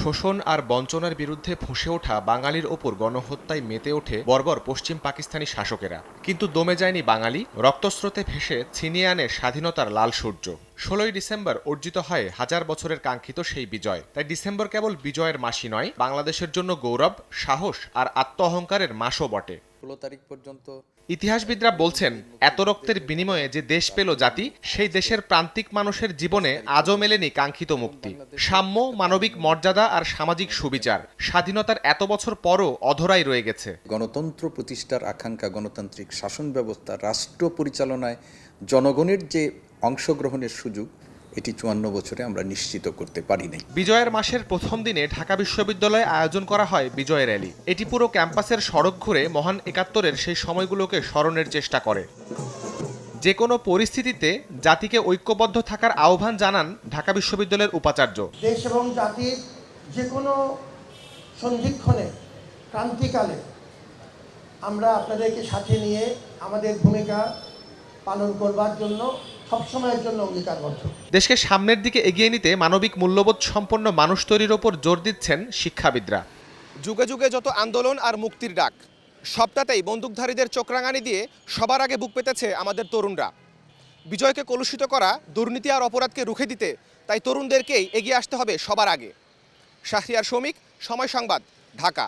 শোষণ আর বঞ্চনার বিরুদ্ধে ফুঁসে ওঠা বাঙালির ওপর গণহত্যায় মেতে ওঠে বর্বর পশ্চিম পাকিস্তানি শাসকেরা। কিন্তু দমে যায়নি বাঙালি, রক্তস্রোতে ভেসে ছিনিয়ে আনে স্বাধীনতার লাল সূর্য। 16ই ডিসেম্বর অর্জিত হয় হাজার বছরের কাঙ্ক্ষিত সেই বিজয়। তাই ডিসেম্বর কেবল বিজয়ের মাসই নয়, বাংলাদেশের জন্য গৌরব, সাহস আর আত্ম অহংকারের মাসও বটে। 16 তারিখ পর্যন্ত ইতিহাসবিদরা বলছেন, এত রক্তের বিনিময়ে যে দেশ পেল জাতি, সেই দেশের প্রান্তিক মানুষের জীবনে আজও মেলেনি কাঙ্ক্ষিত মুক্তি, সাম্য, মানবিক মর্যাদা আর সামাজিক সুবিচার। স্বাধীনতার এত বছর পরও অধরাই রয়ে গেছে। গণতন্ত্র প্রতিষ্ঠার আকাঙ্ক্ষা, গণতান্ত্রিক শাসন ব্যবস্থা, রাষ্ট্র পরিচালনায় জনগণের যে অংশগ্রহণের সুযোগ, এটি 54 বছরে আমরা নিশ্চিত করতে পারি নাই। বিজয়ের মাসের প্রথম দিনে ঢাকা বিশ্ববিদ্যালয়ে আয়োজন করা হয় বিজয় র্যালি। এটি পুরো ক্যাম্পাসের সড়ক ঘুরে মহান ৭১-এর সেই সময়গুলোকে স্মরণের চেষ্টা করে। যে কোনো পরিস্থিতিতে জাতিকে ঐক্যবদ্ধ থাকার আহ্বান জানান ঢাকা বিশ্ববিদ্যালয়ের উপাচার্য। দেশ এবং জাতির যে কোনো সন্ধিক্ষণে, ক্রান্তিকালে আমরা আপনাদেরকে সাথে নিয়ে আমাদের ভূমিকা পালন করবার জন্য সবসময়ের জন্য অঙ্গীকারবদ্ধ। দেশকে সামনের দিকে এগিয়ে নিতে মানবিক মূল্যবোধ সম্পন্ন মানুষ তৈরির ওপর জোর দিচ্ছেন শিক্ষাবিদরা। যুগে যুগে যত আন্দোলন আর মুক্তির ডাক, সবটাতেই বন্দুকধারীদের চোখরাঙানি দিয়ে সবার আগে বুক পেতেছে আমাদের তরুণরা। বিজয়কে কলুষিত করা, দুর্নীতি আর অপরাধকে রুখে দিতে তাই তরুণদেরকেই এগিয়ে আসতে হবে সবার আগে। শাহরিয়ার শৌমিক, সময় সংবাদ, ঢাকা।